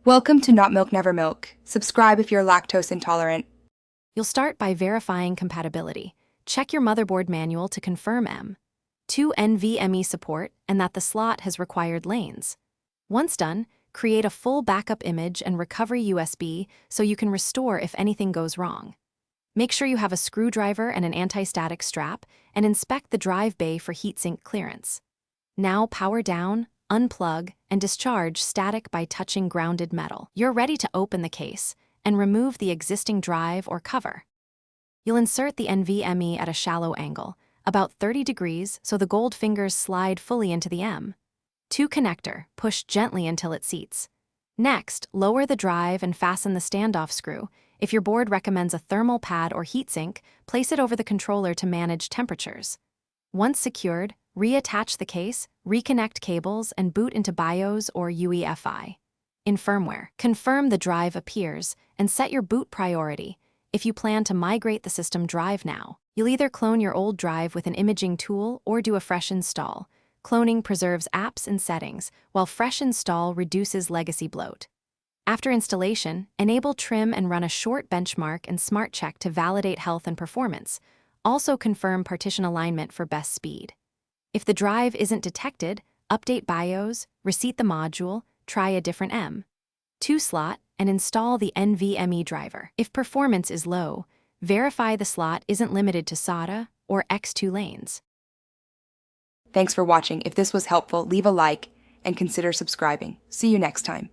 Welcome to Not Milk Never Milk. Subscribe if you're lactose intolerant. You'll start by verifying compatibility. Check your motherboard manual to confirm M2 Nvme support and that the slot has required lanes. Once done, create a full backup image and recovery USB so you can restore if anything goes wrong. Make sure you have a screwdriver and an anti-static strap, and inspect the drive bay for heatsink clearance. Now power down, unplug, and discharge static by touching grounded metal. You're ready to open the case and remove the existing drive or cover. You'll insert the Nvme at a shallow angle, about 30 degrees, so the gold fingers slide fully into the M2 connector. Push gently until it seats. Next, lower the drive and fasten the standoff screw. If your board recommends a thermal pad or heatsink, place it over the controller to manage temperatures. Once secured, reattach the case, reconnect cables, and boot into BIOS or UEFI. In firmware, confirm the drive appears and set your boot priority. If you plan to migrate the system drive now, you'll either clone your old drive with an imaging tool or do a fresh install. Cloning preserves apps and settings, while fresh install reduces legacy bloat. After installation, enable trim and run a short benchmark and smart check to validate health and performance. Also confirm partition alignment for best speed. If the drive isn't detected, update BIOS, reset the module, try a different M2 slot, and install the Nvme driver. If performance is low, verify the slot isn't limited to SATA or X2 lanes. Thanks for watching. If this was helpful, leave a like and consider subscribing. See you next time.